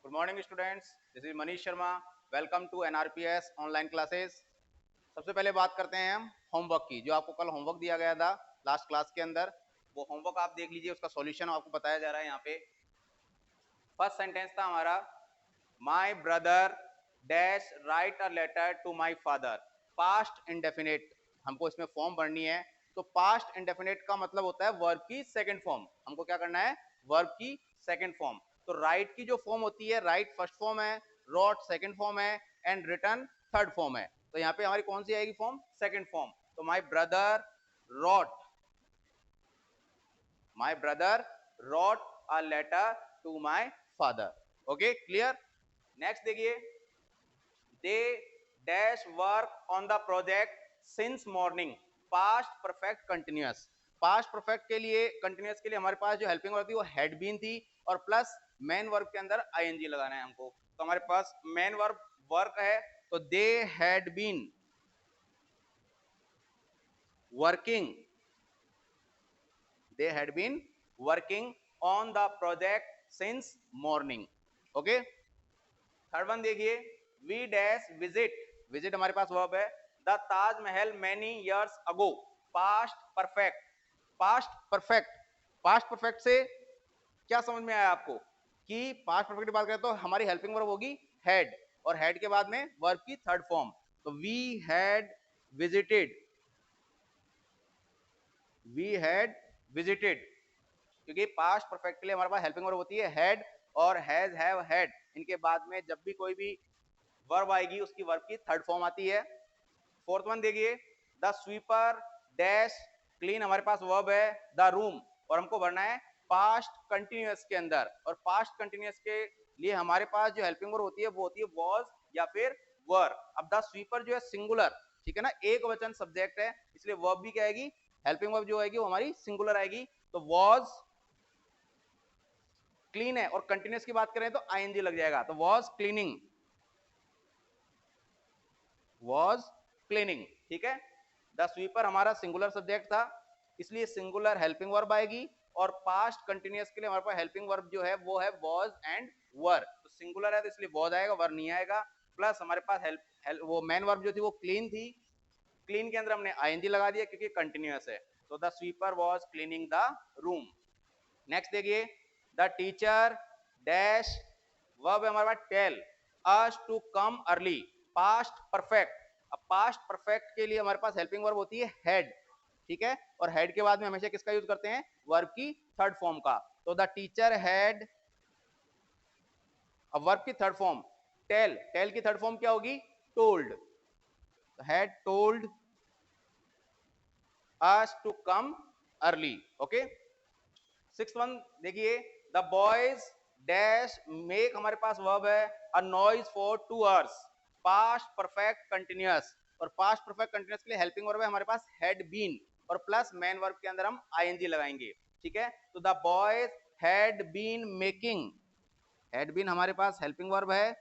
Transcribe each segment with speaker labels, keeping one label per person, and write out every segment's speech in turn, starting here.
Speaker 1: Good morning students, this is Manish Sharma. Welcome to NRPS online classes. सबसे पहले बात करते हैं हम होमवर्क की। जो आपको कल होमवर्क दिया गया था लास्ट क्लास के अंदर, वो होमवर्क आप देख लीजिए, उसका सॉल्यूशन आपको बताया जा रहा है यहाँ पे। फर्स्ट सेंटेंस था हमारा, my brother dash write a letter to my father. Past indefinite हमको इसमें फॉर्म भरनी है। तो पास्ट इंडेफिनेट का मतलब होता है वर्ब की सेकंड फॉर्म। हमको क्या करना है? वर्ब की सेकंड फॉर्म। तो राइट की जो फॉर्म होती है, राइट फर्स्ट फॉर्म है, रोट सेकंड फॉर्म है एंड रिटर्न थर्ड फॉर्म है। तो यहाँ पे हमारी कौन सी आएगी फॉर्म? Second form. तो my brother wrote, my brother wrote a letter to my father. Okay, clear? Next देखिए, they dash work on the project since morning. past perfect continuous। past perfect के लिए, continuous के लिए हमारे पास जो helping verb थी वो had been थी और प्लस मेन वर्ब के अंदर ing लगाना है हमको। तो हमारे पास मेन वर्ब वर्क है, तो they had been working, they had been working on the project since morning. Okay, third one देखिए, वी डैश विजिट, विजिट हमारे पास वर्ब है, the Taj Mahal many years ago. Past perfect, past perfect, past perfect से क्या समझ में आया आपको कि पास्ट परफेक्ट की बात करें तो हमारी हेल्पिंग वर्ब होगी हैड, और हैड के बाद में वर्ब की थर्ड फॉर्म। तो we had visited, we had visited, क्योंकि पास्ट परफेक्ट के लिए हमारे पास हेल्पिंग वर्ब होती है हैड और हैज, हैव, हैड। इनके बाद में जब भी कोई भी वर्ब आएगी उसकी वर्ब की थर्ड फॉर्म आती है। फोर्थ वन देखिए, द स्वीपर डैश क्लीन हमारे पास वर्ब है द रूम, और हमको भरना है पास्ट कंटिन्यूअस के अंदर। और पास्ट कंटिन्यूअस के लिए हमारे पास जो हेल्पिंग वर्ब होती है वो होती है वॉज या फिर वर। अब द स्वीपर जो है सिंगुलर, ठीक है ना, एक वचन सब्जेक्ट है, इसलिए वर्ब भी क्या आएगी? हेल्पिंग वर्ब जो आएगी वो हमारी सिंगुलर आएगी। तो वॉज क्लीन है, और कंटिन्यूअस की बात करें तो आईएनजी लग जाएगा। तो वॉज क्लीनिंग, वॉज क्लीनिंग, ठीक है। द स्वीपर हमारा सिंगुलर सब्जेक्ट था, इसलिए सिंगुलर हेल्पिंग वर्ब आएगी, और पास्ट कंटिन्यूअस के लिए हमारे पास हेल्पिंग वर्ब जो है वो है वॉज एंड वर। तो सिंगुलर है तो इसलिए वॉज आएगा, वर नहीं आएगा। प्लस हमारे पास वो मेन वर्ब जो थी वो क्लीन थी, क्लीन के अंदर हमने आईएनजी लगा दिया क्योंकि कंटिन्यूअस है। तो the sweeper was cleaning the room. Next देखिए, द टीचर डैश वर्ब है हमारे पास tell us to come early. Past perfect, अब पास्ट परफेक्ट के लिए हमारे पास हेल्पिंग वर्ब होती है हैड, ठीक है, और हेड के बाद में हमेशा किसका यूज करते हैं? वर्ब की थर्ड फॉर्म का। तो द टीचर हैड, अब वर्ब की थर्ड फॉर्म टेल, टेल की थर्ड फॉर्म क्या होगी? Told, had told us to come early. Okay, six one देखिए, द बॉयज डैश मेक हमारे पास वर्ब है a noise for 2 hours. Past perfect continuous, और पास्ट परफेक्ट कंटिन्यूअस के लिए हेल्पिंग वर्ब है हमारे पास हैड बीन, और प्लस मेन वर्ब के अंदर हम आईएनजी लगाएंगे, ठीक है। तो the boys had been making, had been हमारे पास हेल्पिंग वर्ब है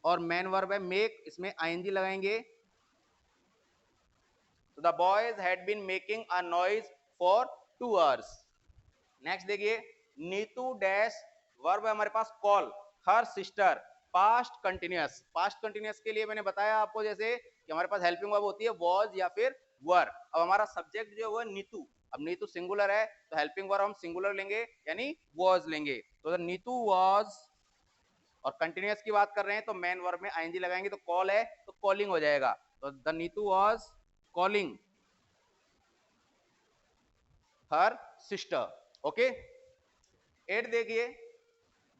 Speaker 1: और मेन वर्ब है मेक, इसमें आईएनजी लगाएंगे। तो the boys had been making a noise for 2 hours. Next देखिए, नीतू डैश वर्ब है हमारे पास call her sister. Past continuous, past continuous के लिए मैंने बताया आपको जैसे कि हमारे पास हेल्पिंग वर्ब होती है वॉज या फिर वर। अब हमारा सब्जेक्ट जो है वो नीतू, अब नीतू सिंगुलर है तो हेल्पिंग वर्ब हम सिंगुलर लेंगे यानी वॉज लेंगे। तो नीतू वॉज, और कंटिन्यूअस की बात कर रहे हैं तो मेन वर्ब में आईएनजी लगाएंगे, तो कॉल है तो कॉलिंग हो जाएगा। तो the Neetu was calling her sister. Okay, 8 देखिए,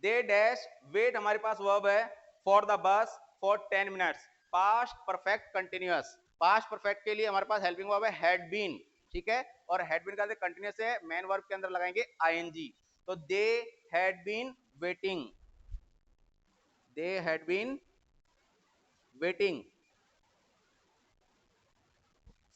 Speaker 1: दे डैश वेट हमारे पास वर्ब है for the bus for 10 minutes. Past perfect continuous, past perfect के लिए हमारे पास हेल्पिंग वर्ब है हैड बीन, ठीक है, और हैड बीन का कंटिन्यूअस है, मेन वर्ब के अंदर लगाएंगे आईएनजी। तो they had been waiting, they had been waiting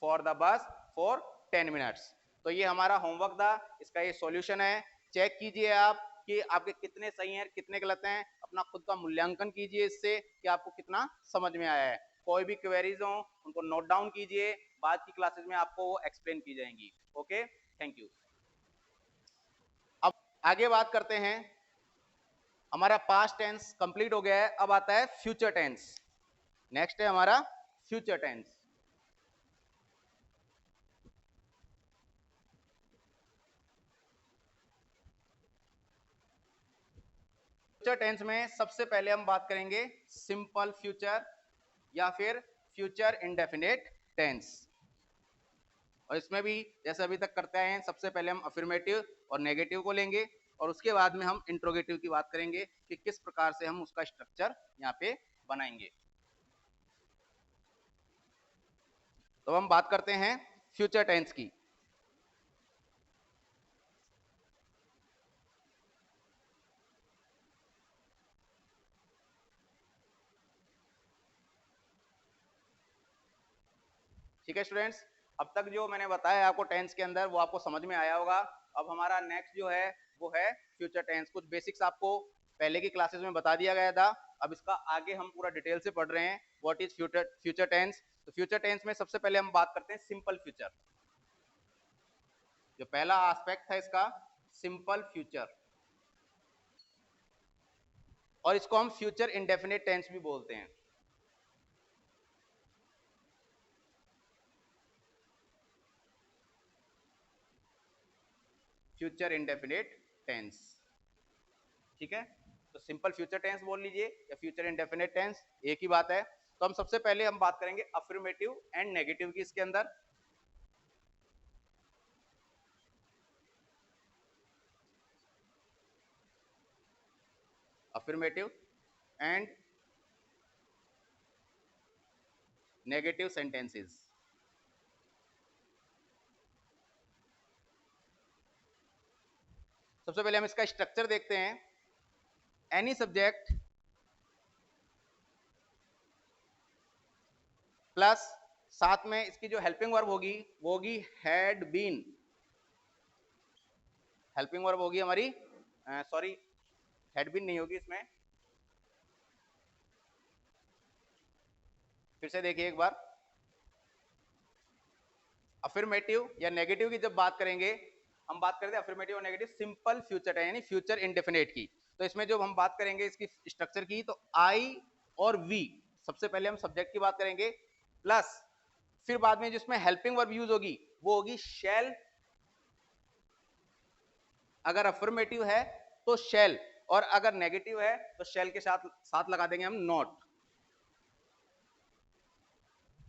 Speaker 1: for the bus for 10 minutes. तो ये हमारा होमवर्क था, इसका ये सॉल्यूशन है। चेक कीजिए आप कि आपके कितने सही हैं कितने गलत हैं, अपना खुद का मूल्यांकन कीजिए इससे कि आपको कितना समझ में आया है। कोई भी क्वेरीज हो उनको नोट डाउन कीजिए, बाद की क्लासेस में आपको वो एक्सप्लेन की जाएंगी। Okay, thank you. अब आगे बात करते हैं हमारा पास्ट टेंस कंप्लीट हो गया है, अब आता है फ्यूचर टेंस। नेक्स्ट है हमारा फ्यूचर टेंस। फ्यूचर टेंस में सबसे पहले हम बात करेंगे सिंपल फ्यूचर या फिर फ्यूचर इंडेफिनिट टेंस। और इसमें भी जैसे अभी तक करते हैं, सबसे पहले हम अफर्मेटिव और नेगेटिव को लेंगे और उसके बाद में हम इंट्रोगेटिव की बात करेंगे कि किस प्रकार से हम उसका स्ट्रक्चर यहाँ पे बनाएंगे। तो हम बात करते हैं फ्यूचर टेंस की। ठीक है स्टूडेंट्स, अब तक जो मैंने बताया आपको टेंस के अंदर वो आपको समझ में आया होगा। अब हमारा नेक्स्ट जो है वो है फ्यूचर टेंस। कुछ बेसिक्स आपको पहले की क्लासेस में बता दिया गया था, अब इसका आगे हम पूरा डिटेल से पढ़ रहे हैं व्हाट इज फ्यूचर टेंस। तो फ्यूचर टेंस में सबसे पहले हम बात करते हैं सिंपल फ्यूचर। जो पहला एस्पेक्ट है इसका सिंपल फ्यूचर, और इसको हम फ्यूचर इंडेफिनिट टेंस भी बोलते हैं। फ्यूचर इंडेफिनिट टेंस, ठीक है। तो सिंपल फ्यूचर टेंस बोल लीजिए या फ्यूचर इंडेफिनिट टेंस, एक ही बात है। तो हम सबसे पहले हम बात करेंगे अफर्मेटिव एंड नेगेटिव की इसके अंदर। Affirmative and negative sentences. सबसे पहले हम इसका स्ट्रक्चर देखते हैं। एनी सब्जेक्ट प्लस साथ में इसकी जो हेल्पिंग वर्ब होगी वो होगी हैड बीन। हेल्पिंग वर्ब होगी हमारी, सॉरी हैड बीन नहीं होगी इसमें, फिर से देखिए एक बार। अफर्मेटिव या नेगेटिव की जब बात करेंगे, हम बात करते हैं अफर्मेटिव और नेगेटिव सिंपल फ्यूचर है यानी फ्यूचर इंडेफिनिट की। तो इसमें जो हम बात करेंगे इसकी स्ट्रक्चर की, तो आई और वी, सबसे पहले हम सब्जेक्ट की बात करेंगे, प्लस फिर बाद में जिसमें हेल्पिंग वर्ब यूज होगी वो होगी शैल। अगर अफर्मेटिव है तो शैल, और अगर नेगेटिव है तो शैल के साथ साथ लगा देंगे हम नॉट।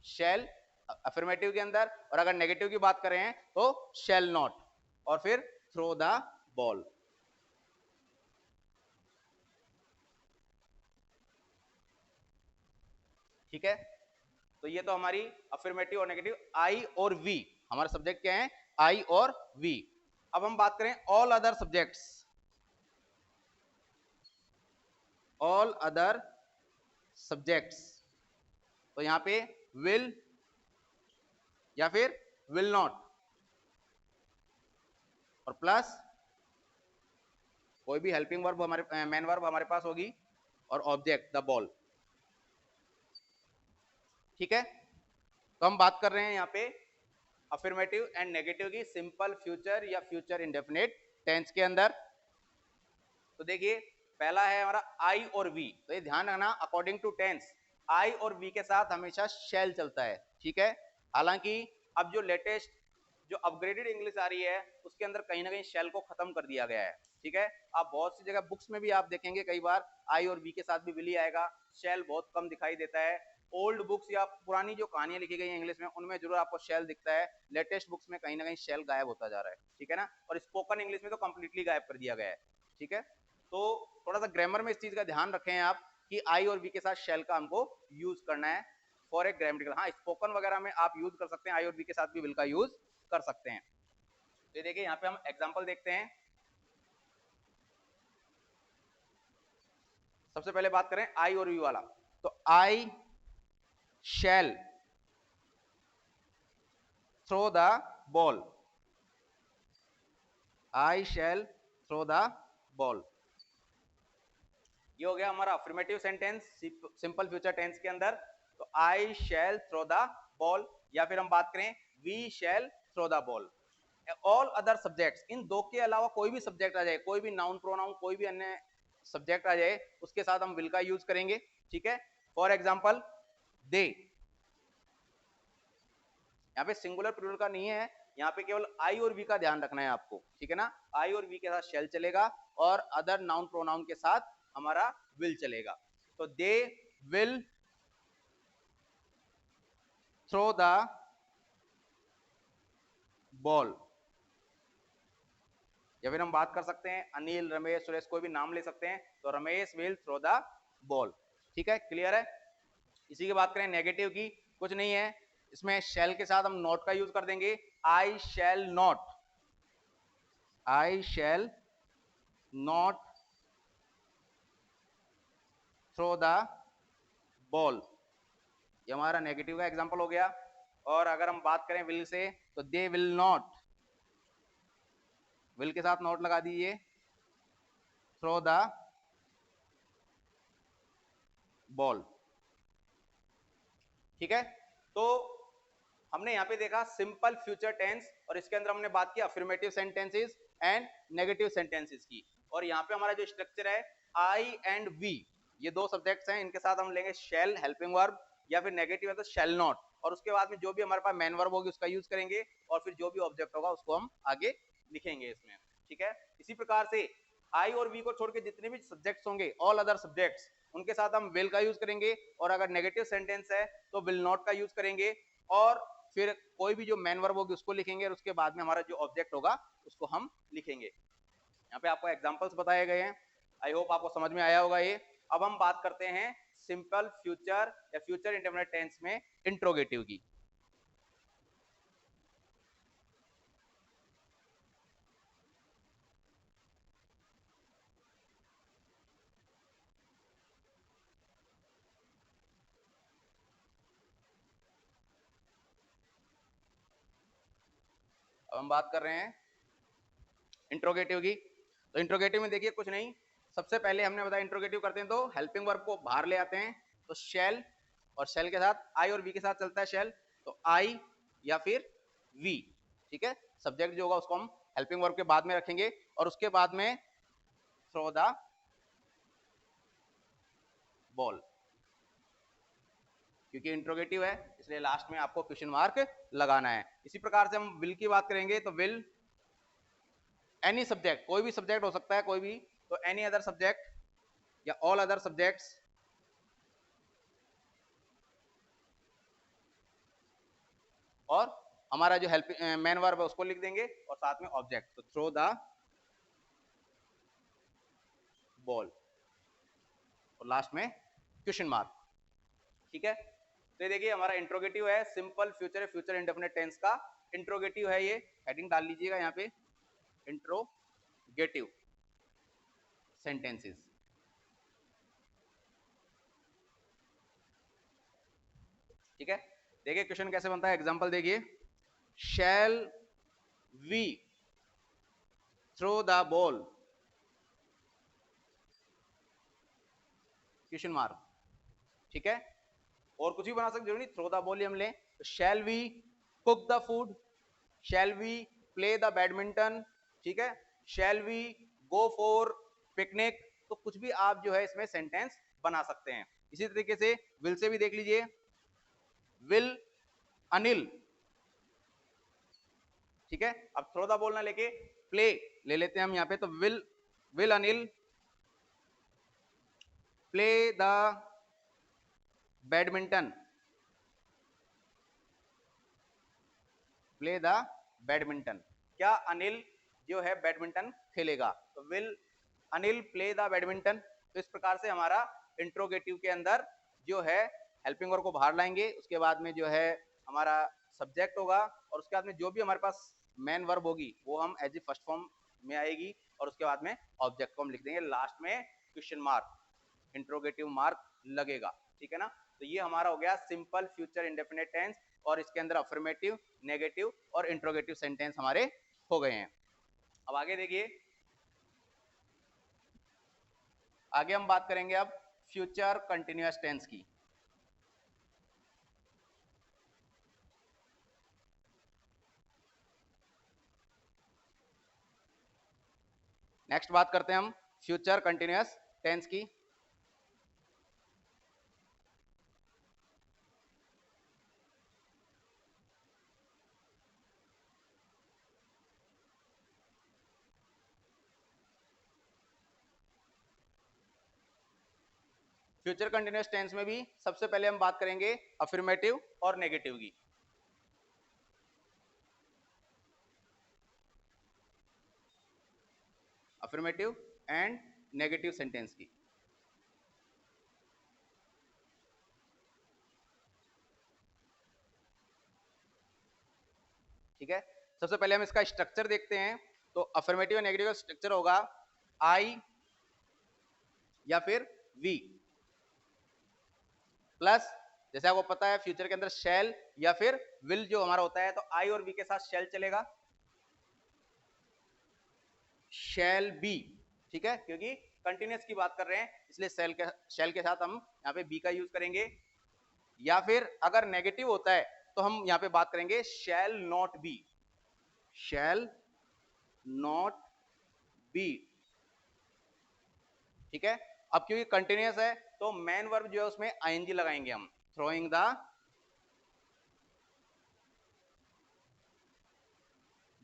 Speaker 1: शैल अफर्मेटिव के अंदर, और अगर नेगेटिव की बात करें तो शैल नॉट, और फिर थ्रो द बॉल। ठीक है, तो ये तो हमारी अफर्मेटिव और नेगेटिव आई और वी, हमारा सब्जेक्ट क्या है आई और वी। अब हम बात करें all other subjects. All other subjects, तो यहां पे विल या फिर विल नॉट, और प्लस कोई भी हेल्पिंग वर्ब हमारे मेन वर्ब हमारे पास होगी, और ऑब्जेक्ट द बॉल। ठीक है, तो हम बात कर रहे हैं यहाँ पे अफर्मेटिव एंड नेगेटिव की सिंपल फ्यूचर या फ्यूचर इंडेफिनिट टेंस के अंदर। तो देखिए पहला है हमारा आई और वी, तो ये ध्यान रखना अकॉर्डिंग टू टेंस आई और वी के साथ हमेशा शैल चलता है। ठीक है, हालांकि अब जो लेटेस्ट जो अपग्रेडेड इंग्लिश आ रही है उसके अंदर कहीं ना कहीं शैल को खत्म कर दिया गया है। ठीक है, आप बहुत सी जगह बुक्स में भी आप देखेंगे कई बार आई और वी के साथ भी विली आएगा, शैल बहुत कम दिखाई देता है। ओल्ड बुक्स या पुरानी जो कहानियां लिखी गई है इंग्लिश में उनमें जरूर आपको शैल दिखता है, लेटेस्ट बुक्स में कहीं ना कहीं शैल गायब होता जा रहा है। ठीक है ना, और स्पोकन इंग्लिश में तो कंप्लीटली गायब कर दिया गया है। ठीक है, तो थोड़ा सा ग्रामर में इस चीज का ध्यान रखें आप कि आई और वी के साथ शैल का हमको यूज करना है फॉर ए ग्रामेटिकल। हाँ, स्पोकन वगैरह में आप यूज कर सकते हैं, आई और वी के साथ भी विल का यूज कर सकते हैं। तो देखिए यहाँ पे हम एग्जांपल देखते हैं। सबसे पहले बात करें आई और वी वाला, तो I shall throw the ball. I shall throw the ball, ये हो गया हमारा affirmative sentence simple future tense के अंदर। तो I shall throw the ball, या फिर हम बात करें we shall throw the ball. All other subjects, इन दो के अलावा कोई भी सब्जेक्ट आ जाए, कोई भी नाउन प्रोनाउन कोई भी अन्य सब्जेक्ट आ जाए उसके साथ हम विल का यूज करेंगे, ठीक है। फॉर एग्जाम्पल दे, यहाँ पे सिंगुलर प्लूरल का नहीं है, यहाँ पे केवल आई और वी का ध्यान रखना है आपको, ठीक है ना। आई और वी के साथ शेल चलेगा और अदर नाउन प्रोनाउन के साथ हमारा विल चलेगा। तो they will throw the ball, या फिर हम बात कर सकते हैं अनिल, रमेश, सुरेश, कोई भी नाम ले सकते हैं, तो Ramesh will throw the ball, ठीक है, क्लियर है। इसी की बात करें नेगेटिव की, कुछ नहीं है, इसमें शैल के साथ हम नॉट का यूज कर देंगे, I shall not, I shall not throw the ball, ये हमारा नेगेटिव का एग्जांपल हो गया। और अगर हम बात करें विल से, तो दे विल नॉट, विल के साथ नॉट लगा दीजिए, थ्रो द बॉल, ठीक है। तो हमने यहाँ पे देखा सिंपल फ्यूचर टेंस, और इसके अंदर हमने बात की affirmative sentences and negative sentences की। और यहाँ पे हमारा जो स्ट्रक्चर है आई एंड वी, ये दो सब्जेक्ट्स हैं, इनके साथ हम लेंगे शैल हेल्पिंग वर्ब, या फिर नेगेटिव है तो शैल नॉट, और उसके बाद में जो भी हमारे पास मेन वर्ब होगी उसका यूज करेंगे, और फिर जो भी ऑब्जेक्ट होगा उसको हम आगे लिखेंगे इसमें, ठीक है। इसी प्रकार से आई और वी को छोड़ के जितने भी सब्जेक्ट्स होंगे, ऑल अदर सब्जेक्ट्स, उनके साथ हम विल का यूज करेंगे, और अगर नेगेटिव सेंटेंस है तो विल नॉट का यूज करेंगे, और फिर कोई भी जो मेन वर्ब होगी उसको लिखेंगे, और उसके बाद में हमारा जो ऑब्जेक्ट होगा उसको हम लिखेंगे। यहाँ पे आपको एग्जांपल्स बताए गए हैं, आई होप आपको समझ में आया होगा ये। अब हम बात करते हैं सिंपल फ्यूचर या फ्यूचर इंडेफिनिट टेंस में इंट्रोगेटिव की। अब हम बात कर रहे हैं इंट्रोगेटिव की। तो इंट्रोगेटिव में देखिए कुछ नहीं, सबसे पहले हमने बताया इंट्रोगेटिव करते हैं तो हेल्पिंग वर्ब को बाहर ले आते हैं, तो शैल, और शैल के साथ आई और वी के साथ चलता है शैल, तो आई या फिर वी, ठीक है। सब्जेक्ट जो होगा उसको हम हेल्पिंग वर्ब के बाद में रखेंगे, और उसके बाद में थ्रो द बॉल, क्योंकि इंट्रोगेटिव है इसलिए लास्ट में आपको क्वेश्चन मार्क लगाना है। इसी प्रकार से हम विल की बात करेंगे, तो विल एनी सब्जेक्ट, कोई भी सब्जेक्ट हो सकता है, कोई भी, तो एनी अदर सब्जेक्ट या ऑल अदर सब्जेक्ट्स, और हमारा जो हेल्प मेन वर्ब है उसको लिख देंगे, और साथ में ऑब्जेक्ट, तो थ्रो द बॉल, और लास्ट में क्वेश्चन मार्क, ठीक है। तो ये देखिए हमारा इंट्रोगेटिव है, simple future, future indefinite tense का इंट्रोगेटिव है, ये हेडिंग डाल लीजिएगा यहाँ पे, इंट्रोगेटिव सेंटेंसेस, ठीक है। देखिए क्वेश्चन कैसे बनता है, एग्जांपल देखिए, shall we throw the ball, question mark, ठीक है। और कुछ भी बना सकते, जरूरी थ्रो द बॉल ही हम लें, तो shall we cook the food, shall we play the badminton, ठीक है, shall we go for picnic, तो कुछ भी आप जो है इसमें सेंटेंस बना सकते हैं। इसी तरीके से विल से भी देख लीजिए, विल अनिल, ठीक है। अब थ्रो द बॉल ना लेके प्ले ले लेते हैं हम यहाँ पे, तो will Anil play the badminton, play the badminton, क्या अनिल जो है बैडमिंटन खेलेगा, तो will Anil play the badminton. तो इस प्रकार से हमारा इंट्रोगेटिव के अंदर जो है हेल्पिंग वर्ब को बाहर लाएंगे, उसके बाद में जो है हमारा सब्जेक्ट होगा, और उसके बाद में जो भी हमारे पास मेन वर्ब होगी वो हम एज ए फर्स्ट फॉर्म में आएगी, और उसके बाद में ऑब्जेक्ट को हम लिख देंगे, लास्ट में क्वेश्चन मार्क, इंट्रोगेटिव मार्क लगेगा, ठीक है ना। तो ये हमारा हो गया सिंपल फ्यूचर इंडेफिनिट टेंस, और इसके अंदर अफर्मेटिव, नेगेटिव और इंट्रोगेटिव सेंटेंस हमारे हो गए हैं। अब आगे देखिए, आगे हम बात करेंगे अब फ्यूचर कंटिन्यूअस टेंस की। नेक्स्ट बात करते हैं हम फ्यूचर कंटिन्यूअस टेंस की। फ्यूचर कंटिन्यूअस टेंस में भी सबसे पहले हम बात करेंगे अफर्मेटिव और नेगेटिव की। अफर्मेटिव एंड नेगेटिव सेंटेंस की। ठीक है, सबसे पहले हम इसका स्ट्रक्चर देखते हैं। तो अफर्मेटिव और नेगेटिव का स्ट्रक्चर होगा आई या फिर वी प्लस, जैसे आपको पता है फ्यूचर के अंदर शैल या फिर विल जो हमारा होता है, तो आई और वी के साथ शैल चलेगा, शैल बी। ठीक है, क्योंकि कंटिन्यूअस की बात कर रहे हैं इसलिए शैल के साथ हम यहाँ पे बी का यूज करेंगे। या फिर अगर नेगेटिव होता है तो हम यहाँ पे बात करेंगे शैल not B, shell not B. ठीक है, अब क्योंकि कंटिन्यूअस है तो मेन वर्ब जो है उसमें आईएनजी लगाएंगे हम, थ्रोइंग द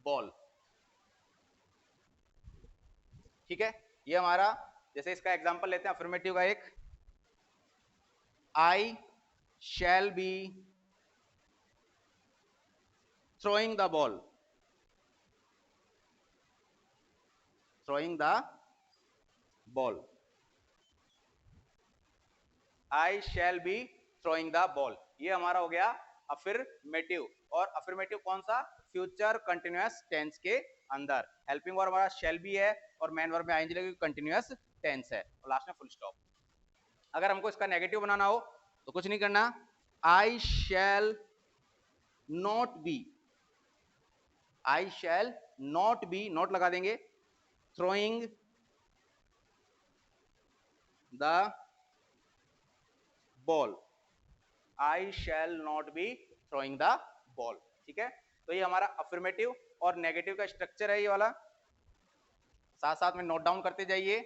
Speaker 1: बॉल। ठीक है, ये हमारा, जैसे इसका एग्जांपल लेते हैं अफर्मेटिव का एक, I shall be throwing the ball, throwing the ball, I shall be throwing the ball। ये हमारा हो गया अफर्मेटिव। और अफर्मेटिव कौन सा, फ्यूचर कंटिन्यूअस टेंस के अंदर। हेल्पिंग वर्ब हमारा शैल बी है और मेन वर्ब में आईएनजी लगेगी, कंटिन्यूअस टेंस है और लास्ट में फुल स्टॉप। अगर हमको इसका नेगेटिव बनाना हो तो कुछ नहीं करना, I shall not be, I shall not be, not लगा देंगे, throwing the ball, I shall not be throwing the ball। ठीक है, तो ये हमारा अफर्मेटिव और नेगेटिव का स्ट्रक्चर है ये वाला। साथ साथ में नोट डाउन करते जाइए,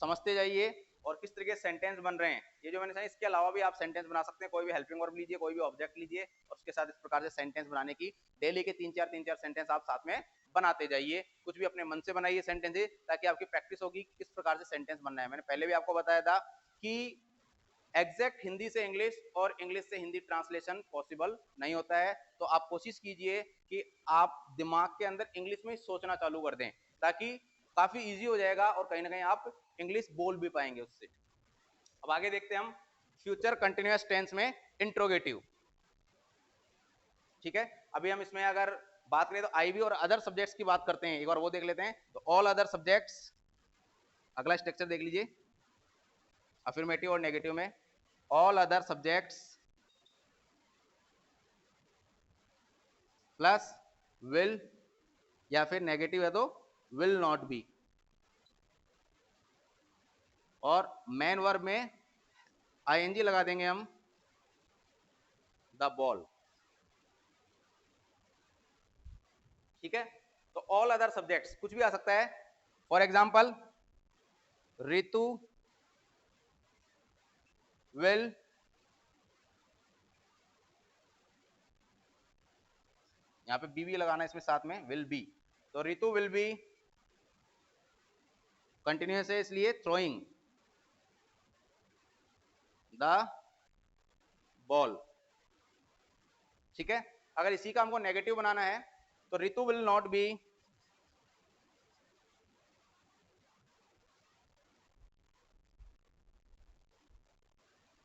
Speaker 1: समझते जाइए और किस तरीके से सेंटेंस बन रहे हैं ये जो मैंने कहा। इसके अलावा भी आप सेंटेंस बना सकते हैं, कोई भी हेल्पिंग वर्ब लीजिए, कोई भी ऑब्जेक्ट लीजिए और उसके साथ इस प्रकार से सेंटेंस बनाने की डेली के 3-4 सेंटेंस आप साथ में बनाते जाइए। कुछ भी अपने मन से बनाइए सेंटेंस, ताकि आपकी प्रैक्टिस होगी किस प्रकार से सेंटेंस बनना है। मैंने पहले भी आपको बताया था कि एग्जैक्ट हिंदी से इंग्लिश और इंग्लिश से हिंदी ट्रांसलेशन पॉसिबल नहीं होता है, तो आप कोशिश कीजिए कि आप दिमाग के अंदर इंग्लिश में सोचना चालू कर दें, ताकि काफी इजी हो जाएगा और कहीं ना कहीं आप इंग्लिश बोल भी पाएंगे उससे। अब आगे देखते हैं हम फ्यूचर कंटिन्यूअस टेंस में इंट्रोगेटिव। ठीक है, अभी हम इसमें अगर बात करें तो आईवी और अदर सब्जेक्ट्स की बात करते हैं, एक बार वो देख लेते हैं। तो ऑल अदर सब्जेक्ट्स, अगला स्ट्रक्चर देख लीजिए अफर्मेटिव और नेगेटिव में, all other subjects plus will, या फिर नेगेटिव है तो विल नॉट बी, और मेन वर्ब में आईएनजी लगा देंगे हम, द बॉल। ठीक है, तो ऑल अदर सब्जेक्ट्स कुछ भी आ सकता है। फॉर एग्जाम्पल रितु विल यहाँ पे बी लगाना है इसमें साथ में, विल बी। तो रितु विल बी कंटिन्यूअस है इसलिए थ्रोइंग द बॉल। ठीक है, अगर इसी का हमको नेगेटिव बनाना है तो Ritu will not be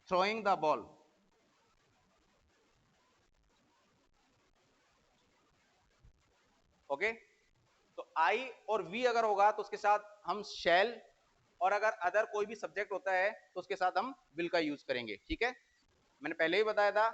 Speaker 1: throwing the ball। Okay, तो आई और वी अगर होगा तो उसके साथ हम शैल, और अगर अदर कोई भी सब्जेक्ट होता है तो उसके साथ हम विल का यूज करेंगे। ठीक है, मैंने पहले ही बताया था,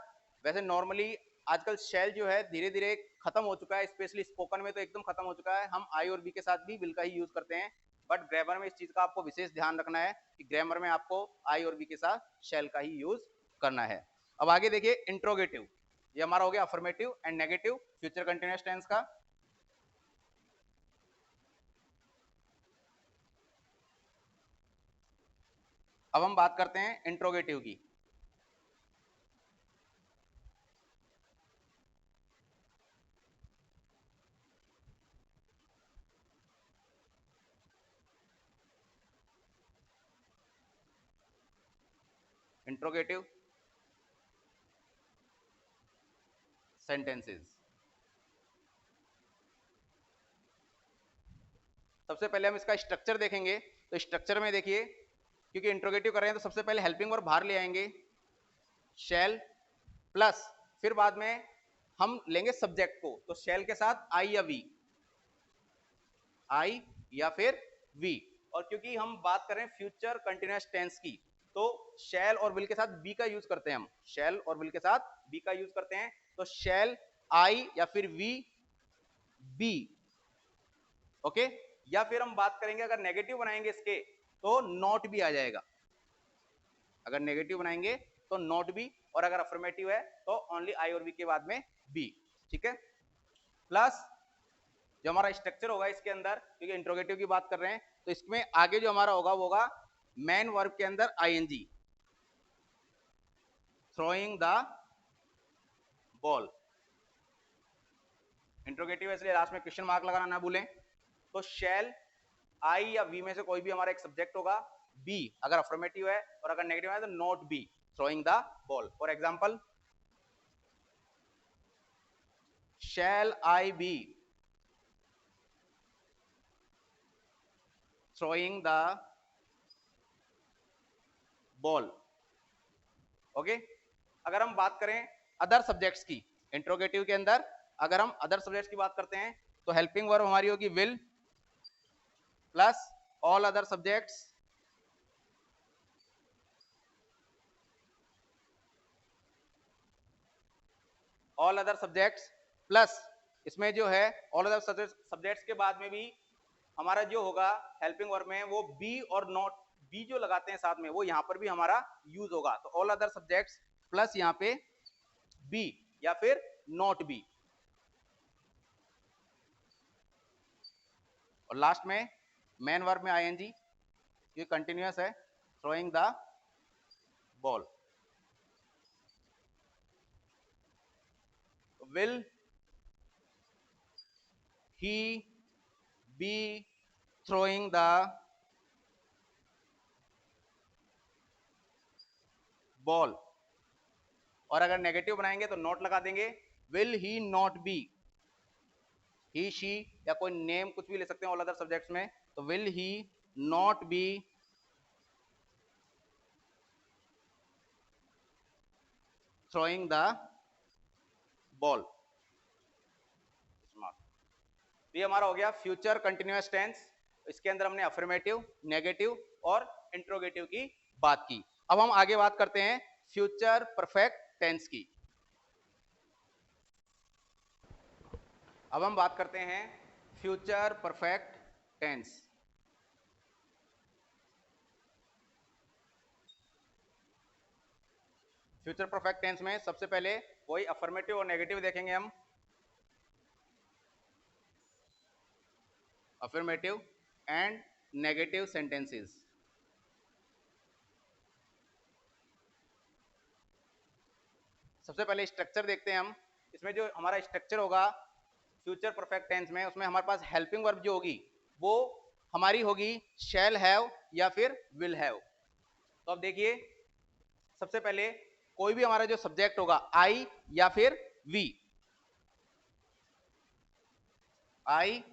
Speaker 1: वैसे नॉर्मली आजकल शैल जो है धीरे धीरे खत्म हो चुका है, स्पेशली स्पोकन में तो एकदम खत्म हो चुका है। हम आई और बी के साथ भी विल का ही यूज करते हैं, बट ग्रामर में इस चीज का आपको विशेष ध्यान रखना है कि ग्रामर में आपको आई और बी के साथ शैल का ही यूज करना है। अब आगे देखिए इंट्रोगेटिव, ये हमारा हो गया affirmative and negative future continuous tense का। अब हम बात करते हैं इंट्रोगेटिव की। Interrogative sentences. सबसे पहले हम इसका स्ट्रक्चर देखेंगे। तो स्ट्रक्चर में देखिए, क्योंकि इंट्रोगेटिव कर रहे हैं तो सबसे पहले हेल्पिंग वर्ब बाहर ले आएंगे, शैल प्लस, फिर बाद में हम लेंगे सब्जेक्ट को, तो शैल के साथ आई या वी, आई या फिर वी। और क्योंकि हम बात कर रहे हैं फ्यूचर कंटिन्यूअस टेंस की, तो शैल और विल के साथ बी का यूज करते हैं हम, शैल और विल के साथ बी का यूज करते हैं। तो शैल आई या फिर वी बी, ओके। या फिर हम बात करेंगे अगर नेगेटिव बनाएंगे इसके तो नॉट भी आ जाएगा, अगर नेगेटिव बनाएंगे तो नॉट बी, और अगर अफर्मेटिव है तो ओनली आई और बी के बाद में बी, ठीक है। प्लस जो हमारा स्ट्रक्चर होगा इसके अंदर, क्योंकि इंट्रोगेटिव की बात कर रहे हैं, तो इसमें आगे जो हमारा होगा वो होगा मेन वर्ब के अंदर ING, throwing the ball. Interrogative है इसलिए लास्ट में क्वेश्चन मार्क लगाना ना भूलें। तो शैल आई या वी में से कोई भी हमारा एक सब्जेक्ट होगा, बी अगर अफर्मेटिव है, और अगर नेगेटिव है तो not be, throwing the ball. For example, shall I be throwing the ball, okay. अगर हम बात करें अदर सब्जेक्ट्स की, इंट्रोगेटिव के अंदर अगर हम अदर सब्जेक्ट्स की बात करते हैं तो हेल्पिंग वर्ब हमारी होगी will plus all other subjects, all other subjects plus इसमें जो है ऑल अदर सब्जेक्ट्स के बाद में भी हमारा जो होगा हेल्पिंग वर्ब में वो बी और नॉट, बी जो लगाते हैं साथ में वो यहां पर भी हमारा यूज होगा। तो ऑल अदर सब्जेक्ट्स प्लस यहां पे बी या फिर नॉट बी, और लास्ट में मेन वर्ब में आईएनजी, ये कंटिन्यूअस है, throwing the ball. Will he be throwing the ball, और अगर नेगेटिव बनाएंगे तो नॉट लगा देंगे, will he not be, he she या कोई नेम कुछ भी ले सकते हैं ऑल अदर सब्जेक्ट्स में, तो will he not be throwing the ball. ये हमारा हो गया फ्यूचर कंटिन्यूअस टेंस। इसके अंदर हमने अफर्मेटिव, नेगेटिव और इंट्रोगेटिव की बात की। अब हम आगे बात करते हैं फ्यूचर परफेक्ट टेंस की। अब हम बात करते हैं future perfect tense. Future perfect tense में सबसे पहले वही अफर्मेटिव और नेगेटिव देखेंगे हम। Affirmative and negative sentences. सबसे पहले स्ट्रक्चर देखते हैं हम। इसमें जो हमारा स्ट्रक्चर होगा फ्यूचर परफेक्ट टेंस में, उसमें हमारे पास हेल्पिंग वर्ब जो होगी वो हमारी होगी शैल हैव या फिर विल हैव। तो अब देखिए, सबसे पहले कोई भी हमारा जो सब्जेक्ट होगा आई या फिर we, I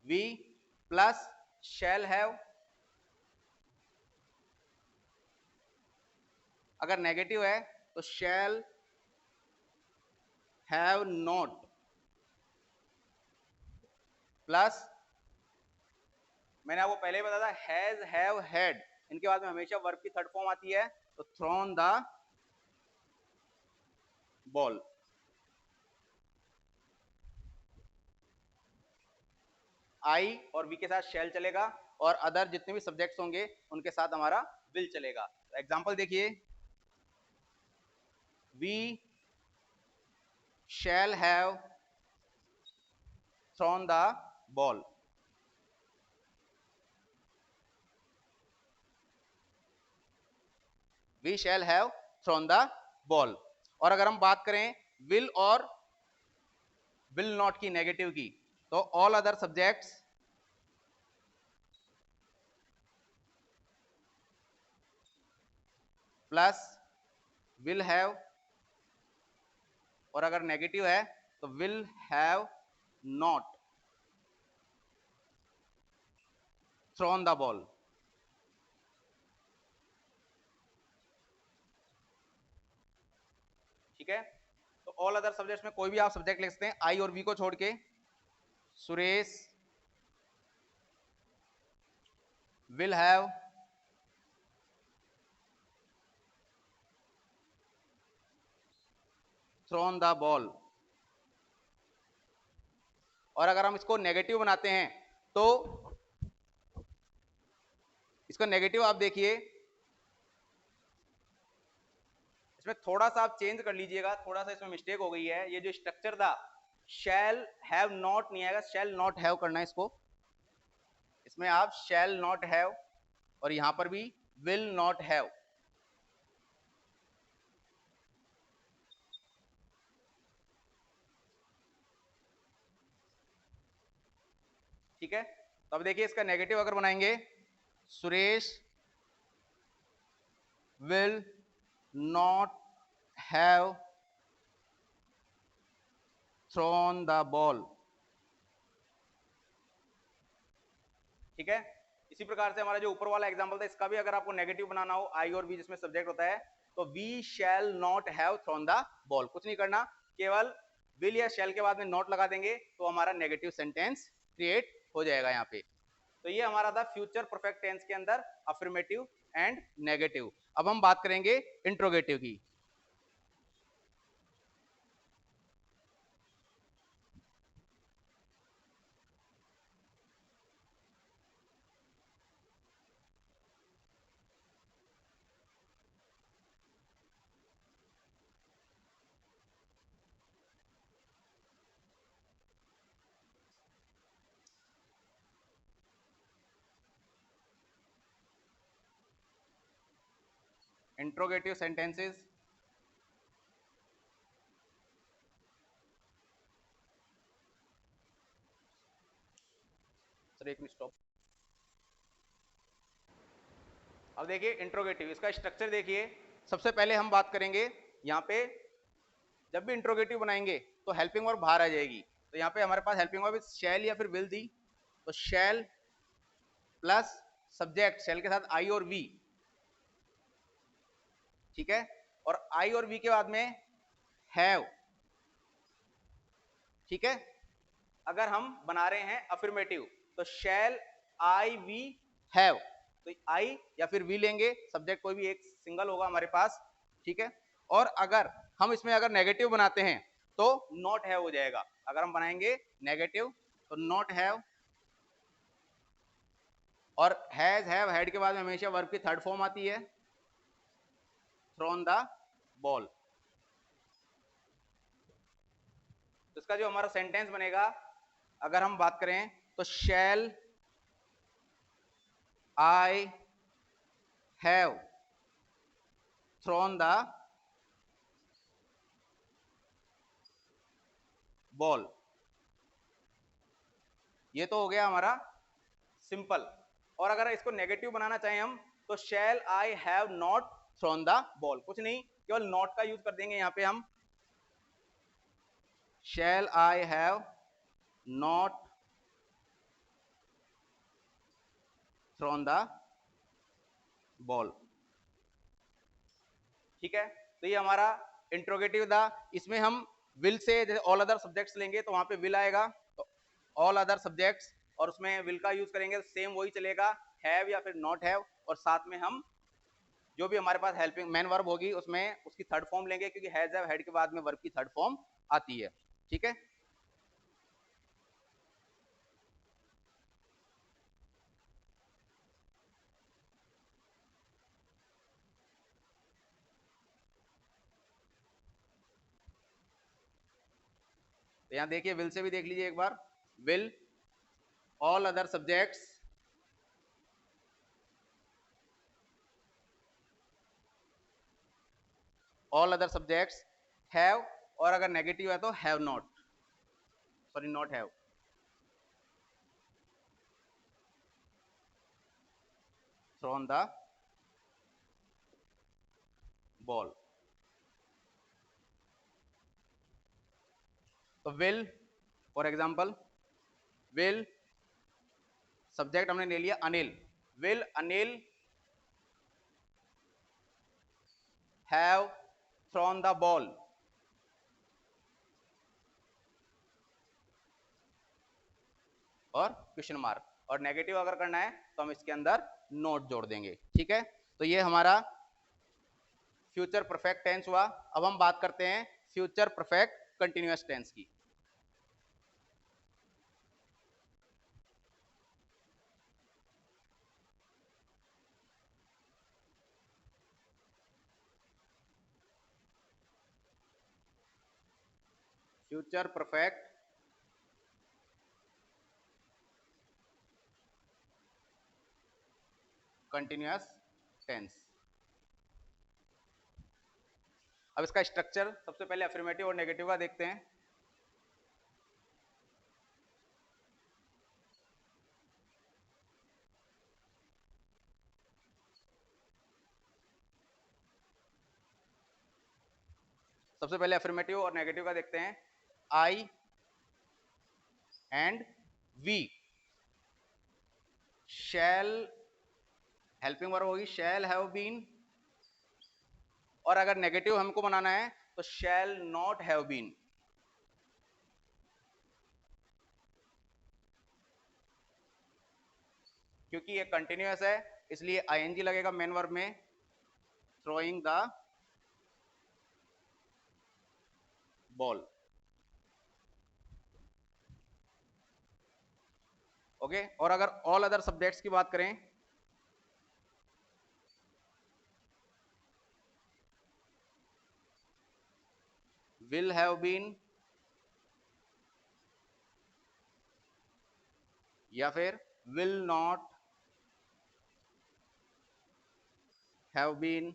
Speaker 1: we plus shall have, अगर नेगेटिव है तो शैल हैव नॉट प्लस, मैंने आपको पहले ही बताया था हैज हैव हैड, इनके बाद में हमेशा वर्ब की थर्ड फॉर्म आती है, तो थ्रोन द बॉल। आई और वी के साथ शैल चलेगा, और अदर जितने भी सब्जेक्ट्स होंगे उनके साथ हमारा विल चलेगा। एग्जांपल देखिए, we shall have thrown the ball. We shall have thrown the ball. और अगर हम बात करें विल और विल नॉट की नेगेटिव की, तो all other subjects plus will have, और अगर नेगेटिव है तो will have not thrown the ball. ठीक है, तो ऑल अदर सब्जेक्ट्स में कोई भी आप सब्जेक्ट लिख सकते हैं आई और वी को छोड़ के। Suresh will have thrown the ball. और अगर हम इसको नेगेटिव बनाते हैं तो इसका नेगेटिव आप देखिए, इसमें थोड़ा सा आप चेंज कर लीजिएगा, थोड़ा सा इसमें मिस्टेक हो गई है। ये जो स्ट्रक्चर था शैल हैव नॉट नहीं आएगा, शैल नॉट हैव करना है इसको। इसमें आप शैल नॉट हैव और यहां पर भी विल नॉट हैव। ठीक है, तो अब देखिए इसका नेगेटिव अगर बनाएंगे, Suresh will not have thrown the ball. ठीक है, इसी प्रकार से हमारा जो ऊपर वाला एग्जांपल था इसका भी अगर आपको नेगेटिव बनाना हो, आई और वी जिसमें सब्जेक्ट होता है, तो we shall not have thrown the ball. कुछ नहीं करना, केवल विल या शैल के बाद में नॉट लगा देंगे तो हमारा नेगेटिव सेंटेंस क्रिएट हो जाएगा यहाँ पे। तो ये हमारा था फ्यूचर परफेक्ट टेंस के अंदर अफर्मेटिव एंड नेगेटिव। अब हम बात करेंगे इंट्रोगेटिव की। इंट्रोगेटिव सेंटेंसेस, सर एक मिनट स्टॉप। अब देखिए इंट्रोगेटिव, इसका स्ट्रक्चर देखिए। सबसे पहले हम बात करेंगे यहाँ पे, जब भी इंट्रोगेटिव बनाएंगे तो हेल्पिंग वर्ब बाहर आ जाएगी। तो यहाँ पे हमारे पास हेल्पिंग वर्ब शैल या फिर विल दी, तो शैल प्लस सब्जेक्ट, शैल के साथ आई और वी। ठीक है, और आई और वी के बाद में हैव। ठीक है, अगर हम बना रहे हैं अफर्मेटिव तो शैल आई वी हैव, तो आई या फिर वी लेंगे, सब्जेक्ट कोई भी एक सिंगल होगा हमारे पास। ठीक है, और अगर हम इसमें अगर नेगेटिव बनाते हैं तो नॉट हैव हो जाएगा। अगर हम बनाएंगे नेगेटिव तो नॉट हैव, और हैज हैव हैड के बाद में हमेशा वर्ब की थर्ड फॉर्म आती है, थ्रोन द बॉल। तो इसका जो हमारा सेंटेंस बनेगा, अगर हम बात करें तो shall I have thrown the ball. ये तो हो गया हमारा सिंपल। और अगर इसको नेगेटिव बनाना चाहें हम तो shall I have not thrown the ball. कुछ नहीं, केवल नॉट का यूज कर देंगे यहां पे हम, shall I have not thrown the ball. ठीक है, तो ये हमारा इंट्रोगेटिव था। इसमें हम विल से जैसे ऑल अदर सब्जेक्ट्स लेंगे तो वहां पे विल आएगा, तो ऑल अदर सब्जेक्ट्स, और उसमें विल का यूज करेंगे तो सेम वही चलेगा, हैव या फिर नॉट हैव। और साथ में हम जो भी हमारे पास हेल्पिंग मेन वर्ब होगी उसमें उसकी थर्ड फॉर्म लेंगे, क्योंकि हैज हैव हैड के बाद में वर्ब की थर्ड फॉर्म आती है। ठीक है, तो यहाँ देखिए विल से भी देख लीजिए एक बार, will all other subjects all other subjects have, और अगर नेगेटिव है तो have not, sorry not have. Thrown the ball. तो will, for example will, subject हमने ले लिया Anil, will Anil have thrown the ball, और क्वेश्चन मार्क, और नेगेटिव अगर करना है तो हम इसके अंदर नोट जोड़ देंगे, ठीक है। तो ये हमारा फ्यूचर परफेक्ट टेंस हुआ। अब हम बात करते हैं फ्यूचर परफेक्ट कंटिन्यूअस टेंस की। Future perfect continuous tense. अब इसका स्ट्रक्चर सबसे पहले अफर्मेटिव और नेगेटिव का देखते हैं। सबसे पहले अफर्मेटिव और नेगेटिव का देखते हैं। I and we shall, helping verb होगी शैल हैव बीन, और अगर नेगेटिव हमको बनाना है तो शैल नॉट हैव बीन। क्योंकि ये कंटिन्यूअस है इसलिए आईएनजी लगेगा मेन वर्ब में, थ्रोइंग द बॉल। ओके, और अगर ऑल अदर सब्जेक्ट्स की बात करें, विल हैव बीन या फिर विल नॉट हैव बीन,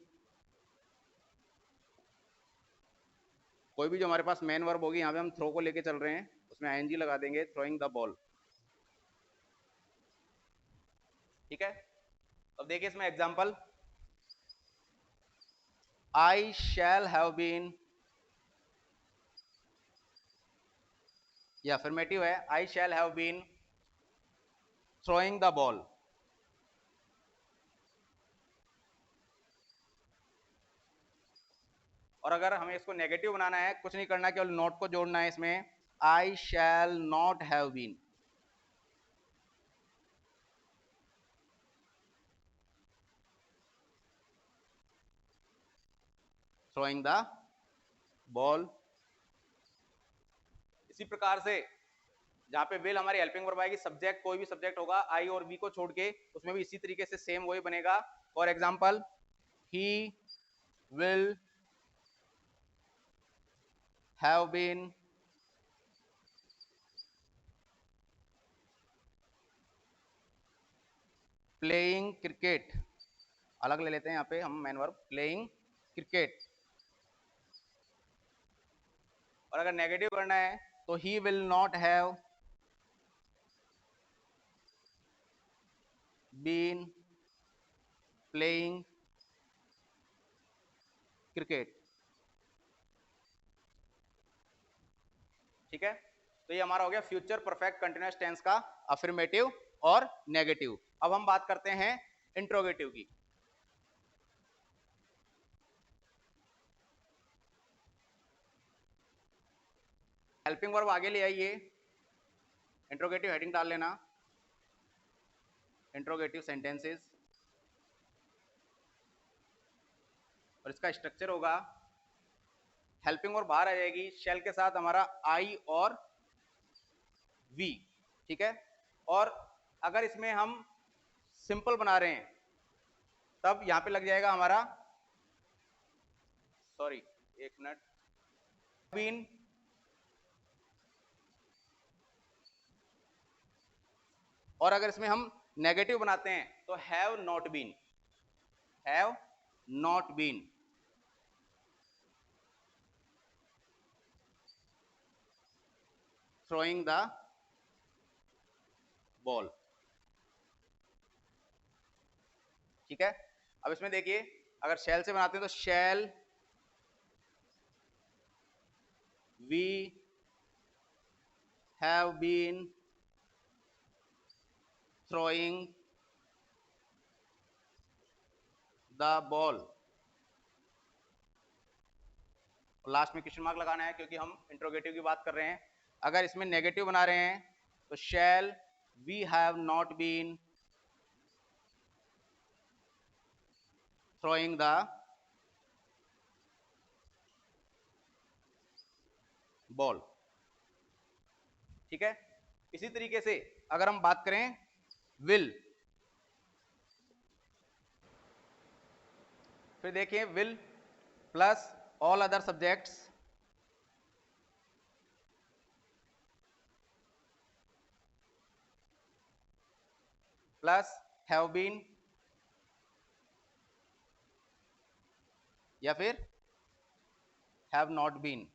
Speaker 1: कोई भी जो हमारे पास मेन वर्ब होगी, यहां पे हम थ्रो को लेके चल रहे हैं, उसमें आईएनजी लगा देंगे, थ्रोइंग द बॉल, ठीक है। अब देखिए इसमें example, I shall have been, ये अफर्मेटिव है, I shall have been throwing the ball. और अगर हमें इसको नेगेटिव बनाना है, कुछ नहीं करना, केवल नॉट को जोड़ना है इसमें, I shall not have been throwing the ball. इसी प्रकार से जहां पे विल हमारी हेल्पिंग वर्ब आएगी, सब्जेक्ट कोई भी सब्जेक्ट होगा आई और वी को छोड़ के, उसमें भी इसी तरीके से सेम वही बनेगा। For example he will have been playing cricket, अलग ले लेते हैं यहाँ पे हम मेन वर्ब, प्लेइंग क्रिकेट। और अगर नेगेटिव करना है तो he will not have been playing cricket, ठीक है। तो ये हमारा हो गया फ्यूचर परफेक्ट कंटिन्यूअस टेंस का अफर्मेटिव और नेगेटिव। अब हम बात करते हैं इंट्रोगेटिव की। हेल्पिंग वर्ब आगे ले आइए, इंट्रोगेटिव हेडिंग डाल लेना, इंट्रोगेटिव सेंटेंसेस, और इसका स्ट्रक्चर होगा, हेल्पिंग वर्ब बाहर आ जाएगी, शेल के साथ हमारा आई और वी, ठीक है। और अगर इसमें हम सिंपल बना रहे हैं तब यहां पे लग जाएगा हमारा, सॉरी एक मिनट, बीन, और अगर इसमें हम नेगेटिव बनाते हैं तो have not been, have not been, throwing the ball. ठीक है, अब इसमें देखिए अगर shall से बनाते हैं तो shall we have been throwing the ball. Last में क्वेश्चन मार्क लगाना है क्योंकि हम इंट्रोगेटिव की बात कर रहे हैं। अगर इसमें नेगेटिव बना रहे हैं तो shall we have not been throwing the ball. ठीक है, इसी तरीके से अगर हम बात करें विल, फिर देखिए will plus all other subjects plus have been या फिर have not been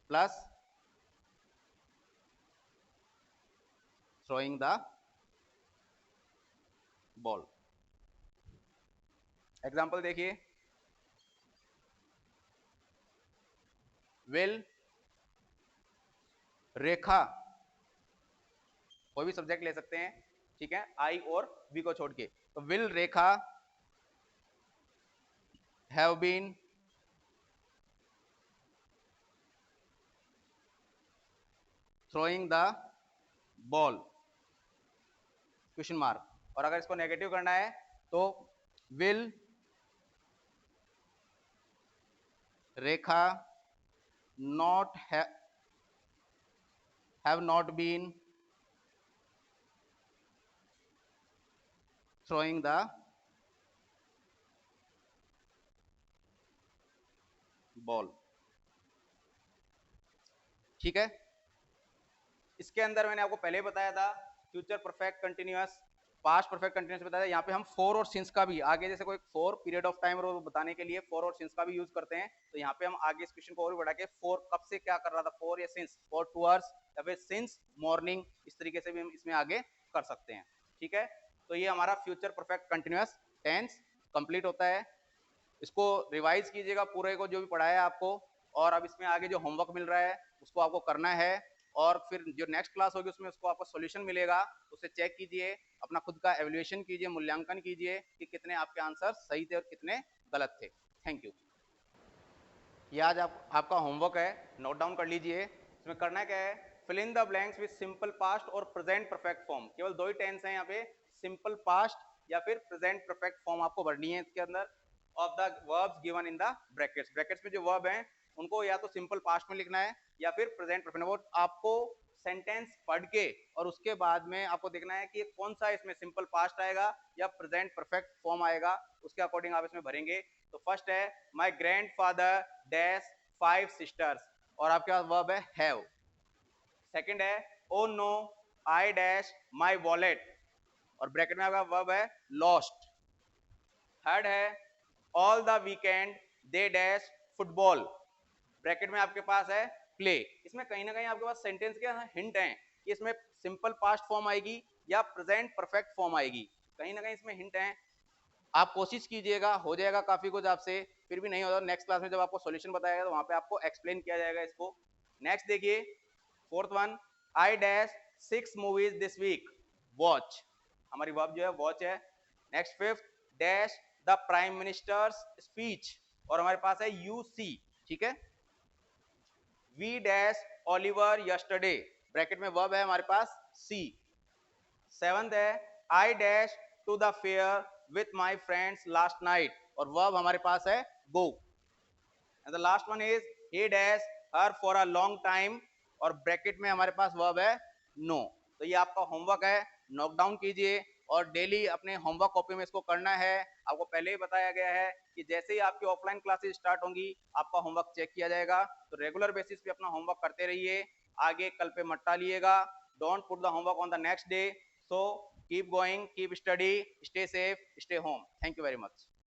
Speaker 1: plus throwing the ball. Example देखिए, विल रेखा, कोई भी सब्जेक्ट ले सकते हैं, ठीक है, आई और बी को छोड़ के, तो will Rekha have been throwing the ball question mark. और अगर इसको नेगेटिव करना है तो will Rekha not have not been throwing the ball। ठीक है, इसके अंदर मैंने आपको पहले बताया था future perfect continuous, past perfect continuous बताया। यहाँ पे हम फॉर और सिंस का भी आगे, जैसे कोई फॉर पीरियड ऑफ टाइम बताने के लिए फॉर और सिंस का भी यूज करते हैं, तो यहाँ पे हम आगे इस क्वेश्चन को और भी बढ़ा के फॉर कब से क्या कर रहा था, फॉर या सिंस, फॉर 2 आवर्स या फिर सिंस मॉर्निंग, इस तरीके से भी हम इसमें आगे कर सकते हैं। ठीक है, तो ये हमारा future perfect continuous tense complete होता है। इसको रिवाइज कीजिएगा पूरे को जो भी पढ़ाया आपको, और अब इसमें आगे जो होमवर्क मिल रहा है उसको आपको करना है, और फिर जो नेक्स्ट क्लास होगी उसमें उसको आपको सॉल्यूशन मिलेगा, उसे चेक कीजिए, अपना खुद का एवल्यूएशन कीजिए, मूल्यांकन कीजिए कि कितने आपके आंसर सही थे और कितने गलत थे। Thank you. ये आज आपका होमवर्क है, नोट डाउन कर लीजिए। इसमें करना क्या है, fill in the blanks with simple past और प्रेजेंट परफेक्ट फॉर्म। केवल 2 ही टेंस हैं यहाँ पे, सिंपल पास्ट या फिर प्रेजेंट परफेक्ट फॉर्म आपको भरनी है इसके अंदर, of the verbs given in the brackets. Brackets में जो वर्ब हैं उनको या तो सिंपल पास्ट में लिखना है या फिर प्रेजेंट परफेक्ट। वो आपको सेंटेंस पढ़ के और उसके बाद में आपको देखना है कि कौन सा इसमें सिंपल पास्ट आएगा या प्रेजेंट परफेक्ट फॉर्म आएगा, उसके अकॉर्डिंग आप इसमें भरेंगे। तो फर्स्ट है माय ग्रैंडफादर डैश 5 सिस्टर्स, और आपके पास वर्ब है हैव। सेकंड है O no I dash my wallet, और ब्रैकेट में आपका वर्ब है लॉस्ट। थर्ड है all the weekend they dash football, bracket में आपके पास है प्ले। इसमें कहीं ना कहीं आपके पास सेंटेंस के हिंट हैं कि इसमें सिंपल पास्ट फॉर्म आएगी या प्रेजेंट परफेक्ट फॉर्म आएगी, कहीं ना कहीं इसमें हिंट हैं। आप कोशिश कीजिएगा, हो जाएगा काफी कुछ आपसे, फिर भी नहीं होता नेक्स्ट क्लास में जब आपको सॉल्यूशन बताएगा तो वहां पे आपको एक्सप्लेन किया जाएगा इसको। नेक्स्ट देखिए, fourth one, I dash 6 movies this week, watch, हमारी वर्ब जो है वॉच है। Next fifth, dash the prime minister's speech, और हमारे पास है यू सी, ठीक है। We dash Oliver yesterday, bracket में वर्ब है हमारे पास सी। सेवंथ है I dash to the fair with my friends last night, और वर्ब हमारे पास है go. And the last one is he dash her for a long time, और ब्रैकेट में हमारे पास वर्ब है नो। तो ये आपका होमवर्क है, नोट डाउन कीजिए और डेली अपने होमवर्क कॉपी में इसको करना है। आपको पहले ही बताया गया है कि जैसे ही आपकी ऑफलाइन क्लासेस स्टार्ट होंगी आपका होमवर्क चेक किया जाएगा, तो रेगुलर बेसिस पे अपना होमवर्क करते रहिए, आगे कल पे मत टालिएगा। Don't put the homework on the next day, so keep going, keep study, stay safe, stay home. Thank you very much.